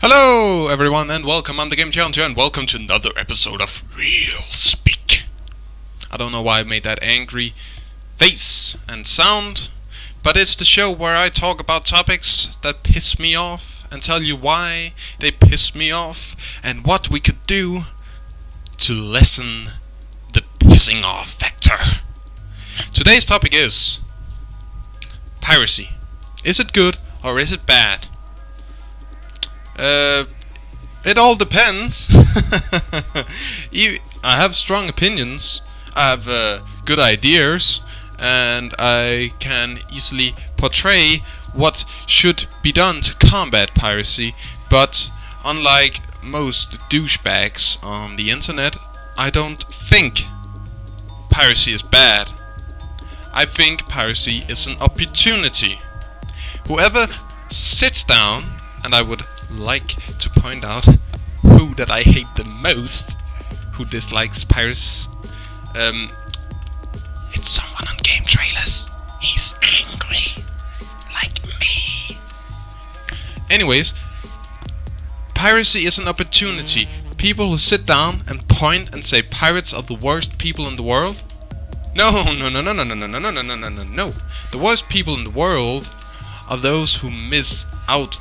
Hello everyone and welcome. I'm the Game Challenger and welcome to another episode of Real Speak. I don't know why I made that angry face and sound, but it's the show where I talk about topics that piss me off and tell you why they piss me off and what we could do to lessen the pissing off factor. Today's topic is piracy. Is it good or is it bad? It all depends. I have strong opinions, I have good ideas, and I can easily portray what should be done to combat piracy, but unlike most douchebags on the internet, I don't think piracy is bad. I think piracy is an opportunity. Whoever sits down, and I would like to point out who that I hate the most, who dislikes pirates. It's someone on game trailers. He's angry, like me. Anyways, piracy is an opportunity. People who sit down and point and say pirates are the worst people in the world. No. The worst people in the world are those who miss out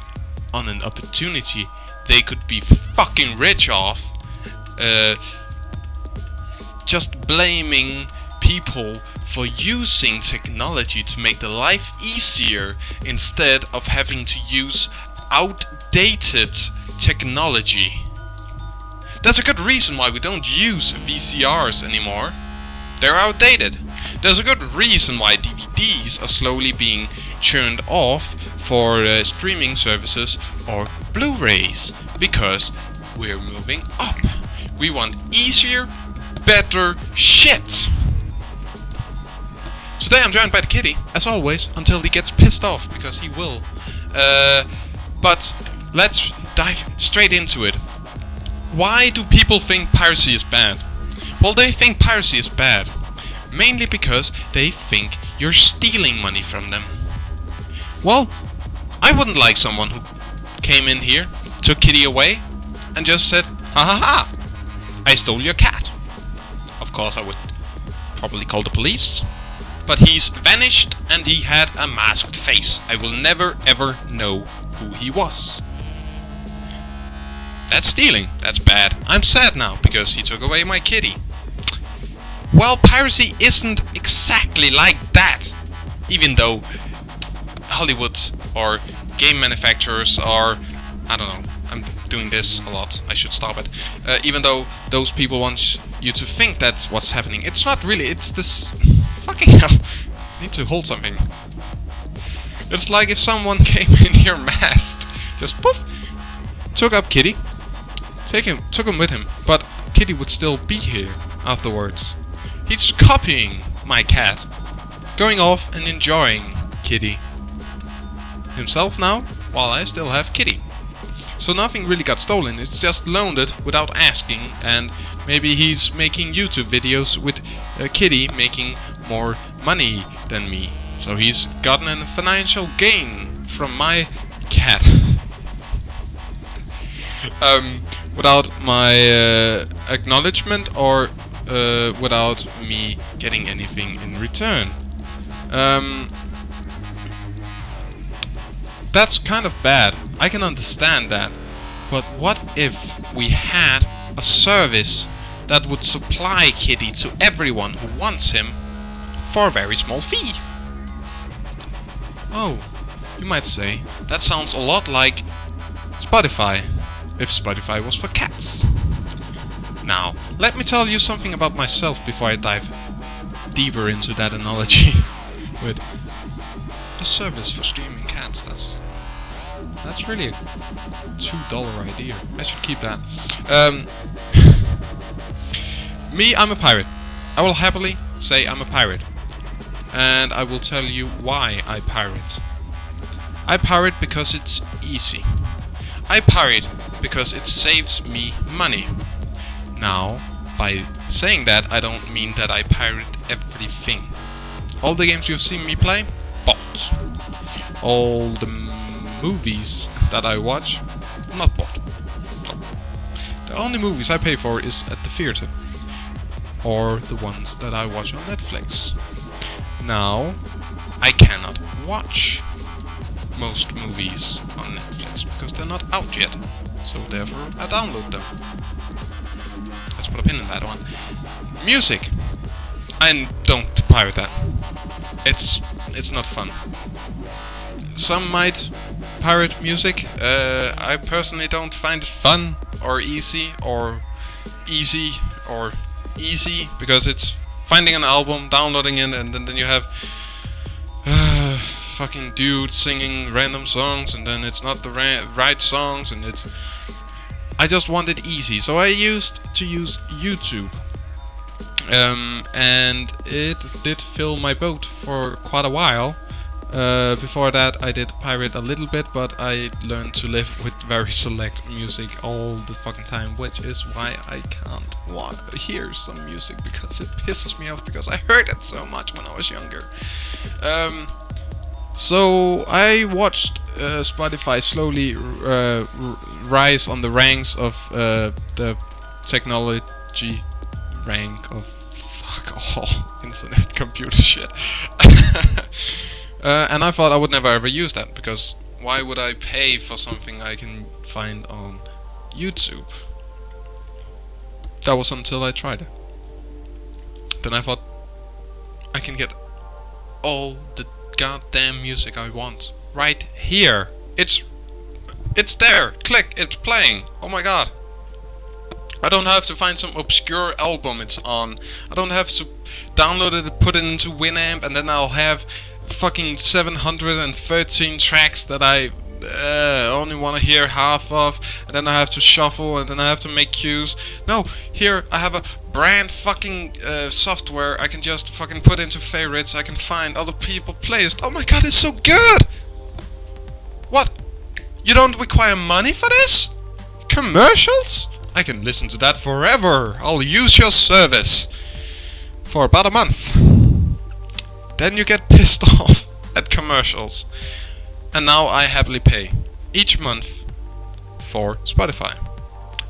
on an opportunity they could be fucking rich off, just blaming people for using technology to make their life easier instead of having to use outdated technology. There's a good reason why we don't use VCRs anymore. They're outdated. There's a good reason why DVDs are slowly being churned off for streaming services or Blu-rays, because we're moving up. We want easier, better shit. Today I'm joined by the kitty, as always, until he gets pissed off, because he will. But let's dive straight into it. Why do people think piracy is bad? Well, they think piracy is bad mainly because they think you're stealing money from them. Well, I wouldn't like someone who came in here, took Kitty away, and just said, ha ha ha, I stole your cat. Of course I would probably call the police, but he's vanished and he had a masked face. I will never ever know who he was. That's stealing, that's bad. I'm sad now because he took away my kitty. Well, piracy isn't exactly like that, even though Hollywood or game manufacturers are, I don't know, I'm doing this a lot, I should stop it. Even though those people want you to think that's what's happening, it's not really, it's this fucking hell. I need to hold something. It's like if someone came in here masked, just poof, took up Kitty, took him with him, but Kitty would still be here afterwards. He's copying my cat, going off and enjoying Kitty himself now, while I still have Kitty. So nothing really got stolen, it's just loaned it without asking, and maybe he's making YouTube videos with Kitty making more money than me. So he's gotten a financial gain from my cat. Without my acknowledgement or without me getting anything in return. That's kind of bad, I can understand that, but what if we had a service that would supply Kitty to everyone who wants him for a very small fee? Oh, you might say, that sounds a lot like Spotify, if Spotify was for cats. Now, let me tell you something about myself before I dive deeper into that analogy with a service for streaming cats. That's really a $2 idea. I should keep that. Me, I'm a pirate. I will happily say I'm a pirate. And I will tell you why I pirate. I pirate because it's easy. I pirate because it saves me money. Now, by saying that, I don't mean that I pirate everything. All the games you've seen me play, bought. All the movies that I watch, not bought. No. The only movies I pay for is at the theater, or the ones that I watch on Netflix. Now, I cannot watch most movies on Netflix because they're not out yet, so therefore I download them. Let's put a pin in that one. Music. I don't pirate that. It's not fun. Some might pirate music. I personally don't find it fun or easy because it's finding an album, downloading it, and then you have fucking dude singing random songs, and then it's not the right songs, and it's... I just want it easy, so I used to use YouTube. And it did fill my boat for quite a while. Before that I did pirate a little bit, but I learned to live with very select music all the fucking time, which is why I can't hear some music, because it pisses me off, because I heard it so much when I was younger. So I watched Spotify slowly rise on the ranks of the technology rank of fuck all internet computer shit. And I thought I would never ever use that, because why would I pay for something I can find on YouTube? That was until I tried it. Then I thought, I can get all the goddamn music I want right here. It's there. Click, it's playing. Oh my god. I don't have to find some obscure album it's on. I don't have to download it, put it into Winamp, and then I'll have fucking 713 tracks that I only want to hear half of, and then I have to shuffle, and then I have to make cues. No, here I have a brand fucking software. I can just fucking put into favorites. I can find other people playlists. Oh my god, it's so good! What? You don't require money for this? Commercials? I can listen to that forever. I'll use your service for about a month. Then you get pissed off at commercials. And now I happily pay each month for Spotify.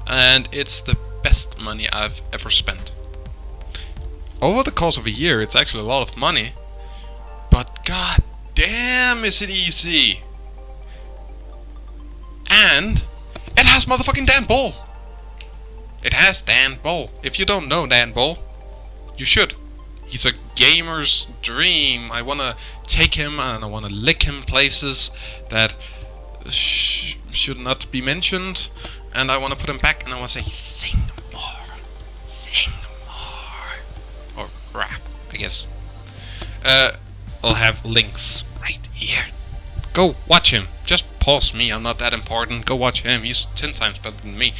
And it's the best money I've ever spent. Over the course of a year, it's actually a lot of money. But god damn, is it easy. And it has motherfucking Dan Ball. It has Dan Ball. If you don't know Dan Ball, you should. He's a gamer's dream. I wanna take him and I wanna lick him places that should not be mentioned. And I wanna put him back and I wanna say, sing more. Sing more. Or rap, I guess. I'll have links right here. Go watch him. Just pause me, I'm not that important. Go watch him, he's 10 times better than me.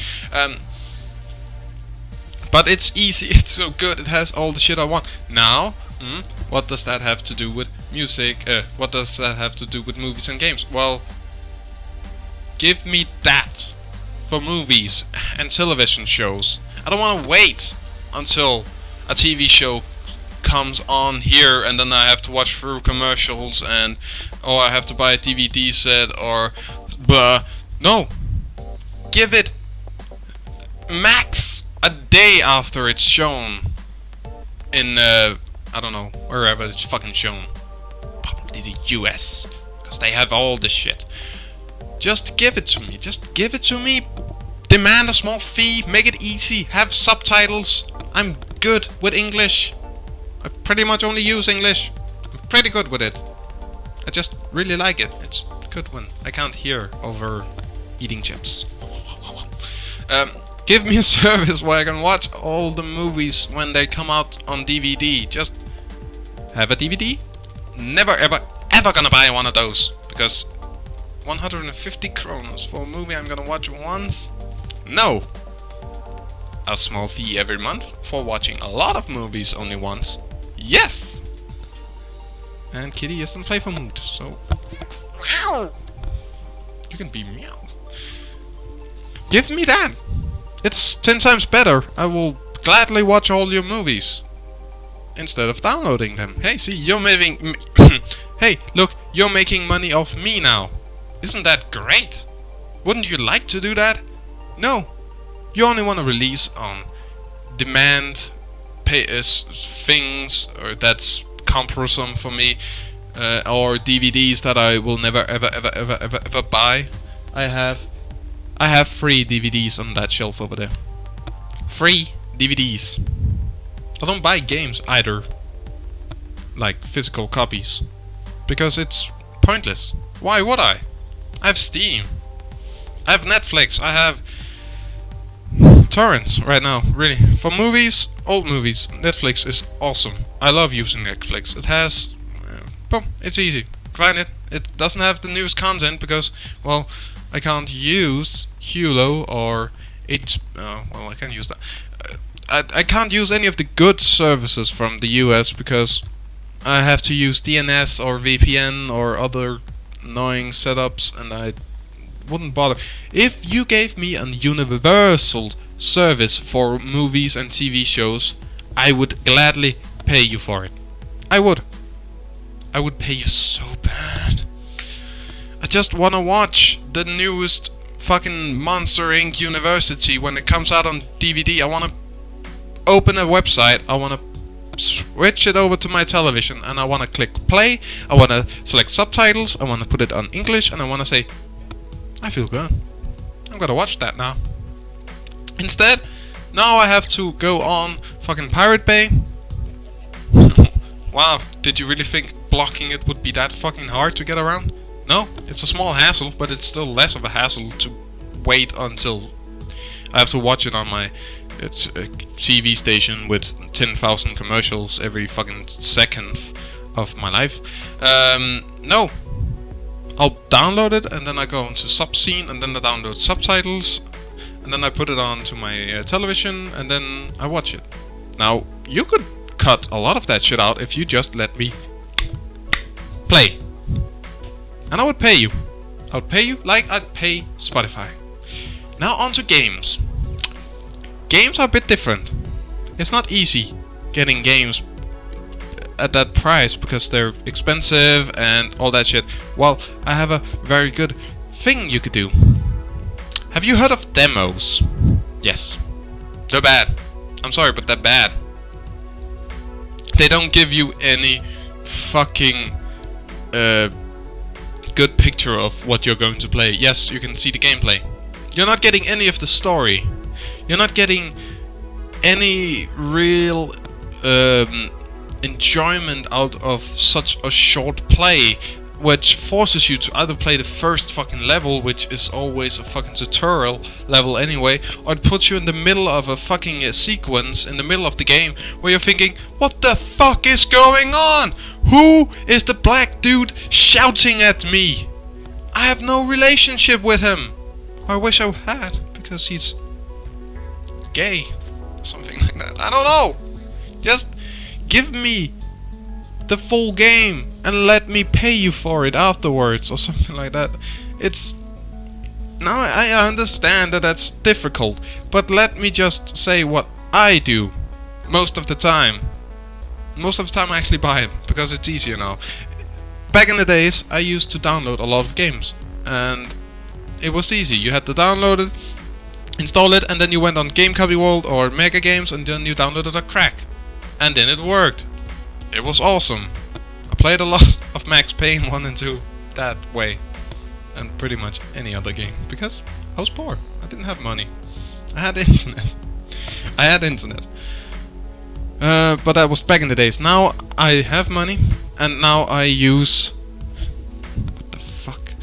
But it's easy, it's so good, it has all the shit I want. Now, what does that have to do with music? What does that have to do with movies and games? Well, give me that for movies and television shows. I don't want to wait until a TV show comes on here and then I have to watch through commercials and I have to buy a DVD set or blah. No, give it max a day after it's shown in I don't know, wherever it's fucking shown, probably the US, because they have all the shit. Just give it to me, just give it to me. Demand a small fee, make it easy, have subtitles. I'm good with English. I pretty much only use English. I'm pretty good with it. I just really like it. It's good when I can't hear over eating chips. Give me a service where I can watch all the movies when they come out on DVD. Just have a DVD. Never ever ever gonna buy one of those, because 150 kronos for a movie I'm gonna watch once? No. A small fee every month for watching a lot of movies only once? Yes! And Kitty is in playful mood, so... Meow! You can be meow. Give me that! It's 10 times better. I will gladly watch all your movies instead of downloading them. Hey, see, you're making... Hey, look, you're making money off me now. Isn't that great? Wouldn't you like to do that? No. You only want to release on demand things, or that's cumbersome for me, or DVDs that I will never ever buy. I have free DVDs on that shelf over there. Free DVDs. I don't buy games either, like physical copies, because it's pointless. Why would I? I have Steam. I have Netflix. I have torrents right now, really. For movies, old movies, Netflix is awesome. I love using Netflix. It has, boom, it's easy. Find it. It doesn't have the newest content because, well, I can't use Hulu or well, I can use that. I can't use any of the good services from the US because I have to use DNS or VPN or other annoying setups, and I wouldn't bother. If you gave me a universal service for movies and TV shows, I would gladly pay you for it. I would pay you so bad. I just wanna watch the newest fucking Monster Inc. University when it comes out on DVD. I wanna open a website, I wanna switch it over to my television, and I wanna click play, I wanna select subtitles, I wanna put it on English, and I wanna say, I feel good. I'm gonna watch that now. Instead, now I have to go on fucking Pirate Bay. Wow, did you really think blocking it would be that fucking hard to get around? No, it's a small hassle, but it's still less of a hassle to wait until I have to watch it on my TV station with 10,000 commercials every fucking second of my life. No. I'll download it, and then I go into Subscene, and then I download subtitles, and then I put it on to my television, and then I watch it. Now, you could cut a lot of that shit out if you just let me play. And I would pay you. I would pay you like I'd pay Spotify. Now on to games. Games are a bit different. It's not easy getting games at that price because they're expensive and all that shit. Well, I have a very good thing you could do. Have you heard of demos? Yes. They're bad. I'm sorry, but they're bad. They don't give you any fucking good picture of what you're going to play. Yes, you can see the gameplay. You're not getting any of the story. You're not getting any real enjoyment out of such a short play, which forces you to either play the first fucking level, which is always a fucking tutorial level anyway, or it puts you in the middle of a fucking sequence in the middle of the game where you're thinking, what the fuck is going on? Who is the black dude shouting at me? I have no relationship with him. I wish I had, because he's gay. Something like that. I don't know. Just give me the full game and let me pay you for it afterwards, or something like that. It's... No, I understand that that's difficult, but let me just say what I do most of the time. Most of the time I actually buy them, because it's easier now. Back in the days, I used to download a lot of games, and it was easy. You had to download it, install it, and then you went on Game Copy World or Mega Games, and then you downloaded a crack. And then it worked. It was awesome. I played a lot of Max Payne 1 and 2 that way. And pretty much any other game. Because I was poor. I didn't have money. I had internet. But that was back in the days. Now I have money. And now I use... What the fuck?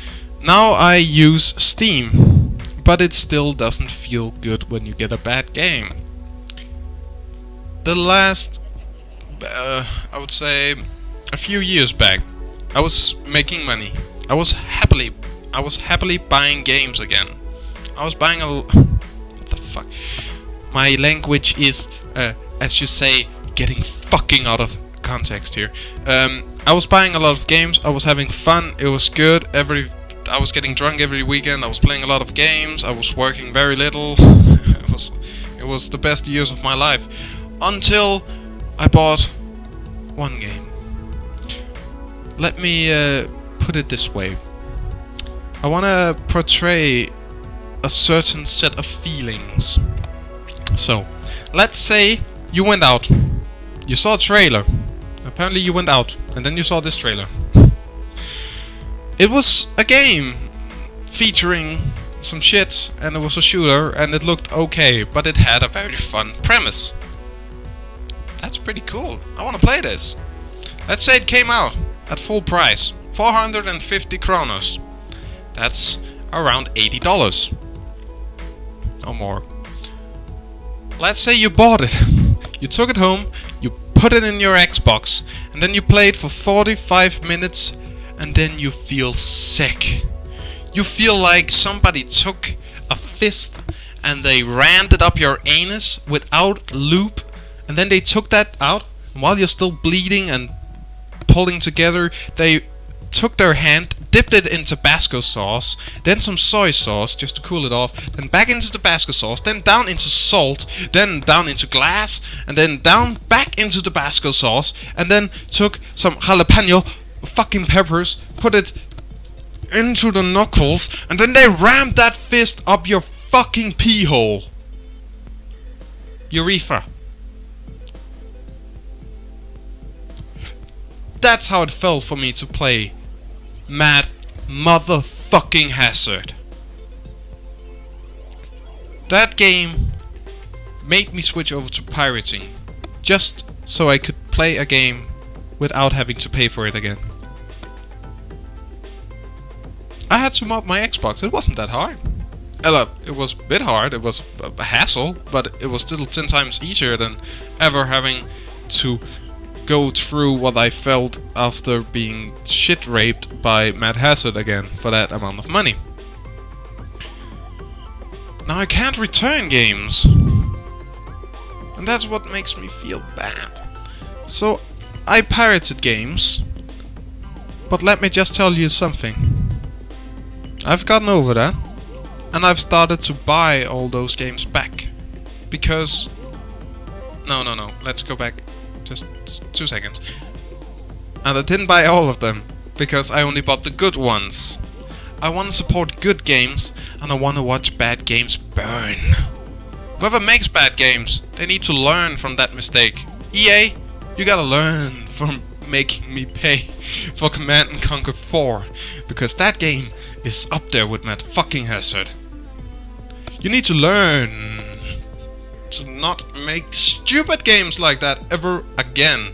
Now I use Steam. But it still doesn't feel good when you get a bad game. The last... I would say a few years back, I was making money. I was happily buying games again. I was buying what the fuck? My language is, as you say, getting fucking out of context here. I was buying a lot of games. I was having fun. It was good. I was getting drunk every weekend. I was playing a lot of games. I was working very little. It was the best years of my life until I bought one game. Let me put it this way. I want to portray a certain set of feelings. So, let's say you went out, you saw a trailer, apparently you went out, and then you saw this trailer. It was a game featuring some shit, and it was a shooter, and it looked okay, but it had a very fun premise. That's pretty cool. I want to play this. Let's say it came out at full price, 450 kronos. That's around $80 or more. Let's say you bought it. You took it home, you put it in your Xbox, and then you played for 45 minutes, and then you feel sick. You feel like somebody took a fist and they rammed it up your anus without lube, and then they took that out, and while you're still bleeding and pulling together, they took their hand, dipped it in Tabasco sauce, then some soy sauce just to cool it off, then back into Tabasco sauce, then down into salt, then down into glass, and then down back into Tabasco sauce, and then took some jalapeno fucking peppers, put it into the knuckles, and then they rammed that fist up your fucking pee hole. Urethra. That's how it felt for me to play Mad Motherfucking Hazard. That game made me switch over to pirating, just so I could play a game without having to pay for it again. I had to mod my Xbox. It wasn't that hard. It was a bit hard, it was a hassle, but it was still 10 times easier than ever having to go through what I felt after being shit raped by Mad Hazard again for that amount of money. Now I can't return games, and that's what makes me feel bad. So I pirated games, but let me just tell you something. I've gotten over that, and I've started to buy all those games back. Because... No, let's go back just 2 seconds. And I didn't buy all of them, because I only bought the good ones. I want to support good games, and I want to watch bad games burn. Whoever makes bad games, they need to learn from that mistake. EA, you gotta learn from making me pay for Command & Conquer 4, because that game is up there with Mad fucking Hazard. You need to learn to not make stupid games like that ever again.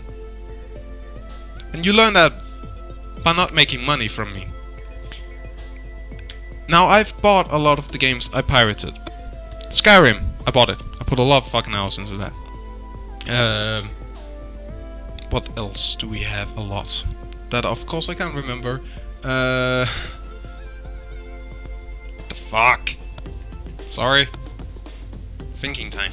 And you learn that by not making money from me. Now I've bought a lot of the games I pirated. Skyrim, I bought it. I put a lot of fucking hours into that. What else do we have a lot? That of course I can't remember. The fuck? Sorry. Thinking time.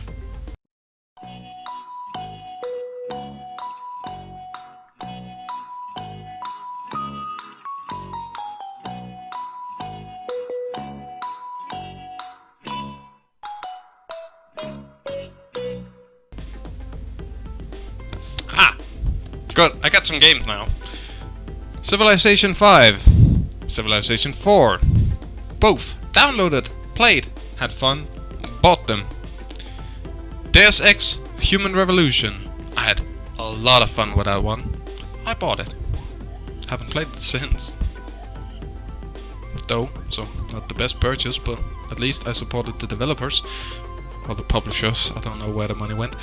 Good, I got some games now. Civilization 5, Civilization 4, both downloaded, played, had fun, bought them. Deus Ex Human Revolution, I had a lot of fun with that one. I bought it. Haven't played it since. Though, so not the best purchase, but at least I supported the developers. Or the publishers, I don't know where the money went.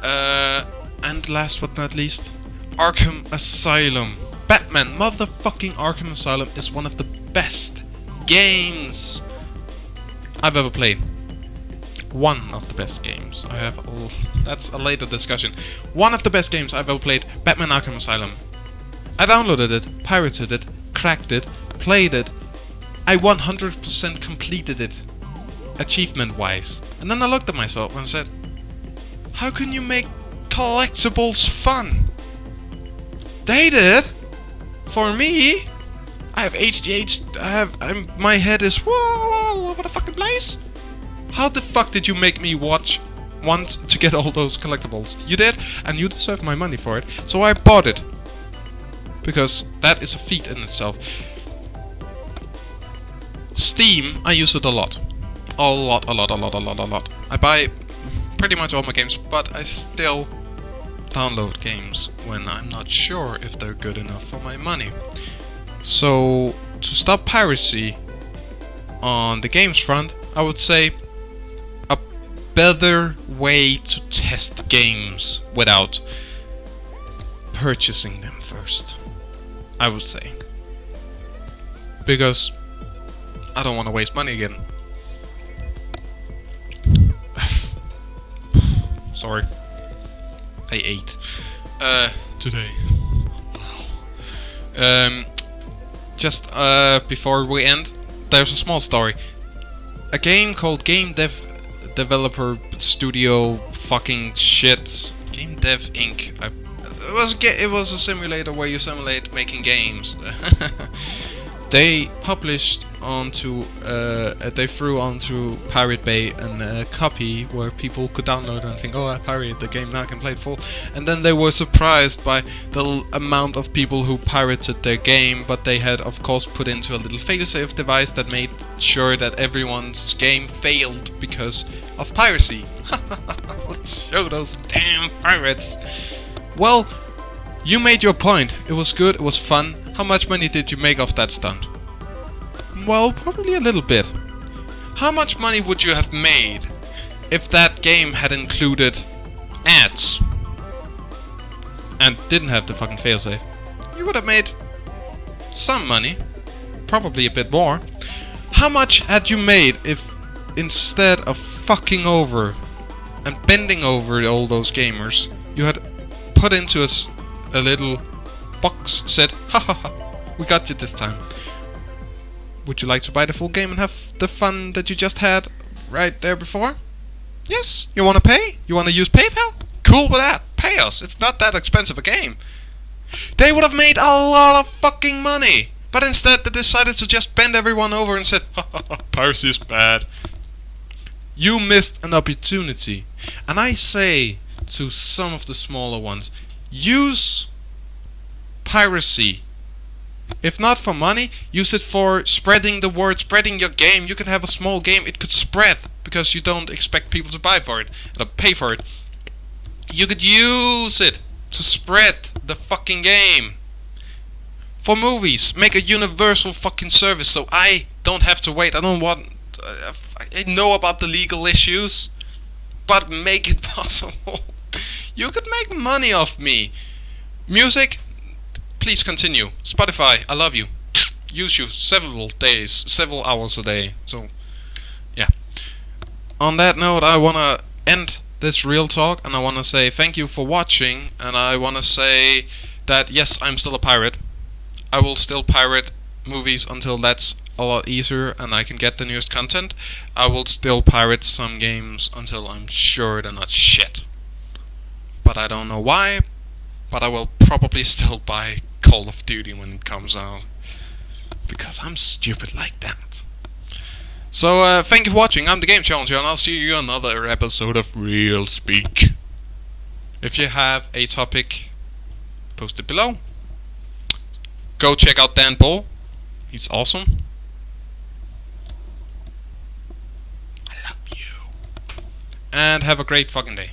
And last but not least, Arkham Asylum. Batman motherfucking Arkham Asylum is one of the best games I've ever played. One of the best games. That's a later discussion. One of the best games I've ever played, Batman Arkham Asylum. I downloaded it, pirated it, cracked it, played it. I 100% completed it, achievement-wise. And then I looked at myself and said, how can you make collectibles fun? They did. For me, I have HDH. My head is all over the fucking place. How the fuck did you make me want to get all those collectibles? You did, and you deserve my money for it. So I bought it because that is a feat in itself. Steam, I use it a lot. A lot. I buy pretty much all my games, but I still download games when I'm not sure if they're good enough for my money. So, to stop piracy on the games front, I would say a better way to test games without purchasing them first, I would say. Because I don't want to waste money again. Sorry. I ate today. Just before we end, there's a small story. A game called Game Developer Studio fucking shit. Game Dev Inc. It was a simulator where you simulate making games. They published onto, they threw onto Pirate Bay a copy where people could download and think, oh, I pirated the game, now I can play it full. And then they were surprised by the amount of people who pirated their game, but they had, of course, put into a little failsafe device that made sure that everyone's game failed because of piracy. Let's show those damn pirates. Well, you made your point. It was good, it was fun. How much money did you make off that stunt? Well, probably a little bit. How much money would you have made if that game had included ads and didn't have the fucking failsafe? You would have made some money, probably a bit more. How much had you made if instead of fucking over and bending over all those gamers, you had put into a little box, said, ha ha ha, we got you this time. Would you like to buy the full game and have the fun that you just had right there before? Yes? You wanna pay? You wanna use PayPal? Cool with that. Pay us. It's not that expensive a game. They would have made a lot of fucking money. But instead they decided to just bend everyone over and said, ha ha ha, piracy is bad. You missed an opportunity. And I say to some of the smaller ones, use piracy. If not for money, use it for spreading the word, spreading your game. You can have a small game, it could spread because you don't expect people to buy for it, or pay for it. You could use it to spread the fucking game. For movies, make a universal fucking service so I don't have to wait. I don't want... I know about the legal issues, but make it possible. You could make money off me. Music, please continue. Spotify, I love you. Use you several days, several hours a day. So, yeah. On that note, I wanna end this real talk, and I wanna say thank you for watching, and I wanna say that yes, I'm still a pirate. I will still pirate movies until that's a lot easier and I can get the newest content. I will still pirate some games until I'm sure they're not shit. But I don't know why. But I will probably still buy Call of Duty when it comes out. Because I'm stupid like that. So, thank you for watching. I'm the Game Challenger, and I'll see you in another episode of Real Speak. If you have a topic, post it below. Go check out Dan Bull. He's awesome. I love you. And have a great fucking day.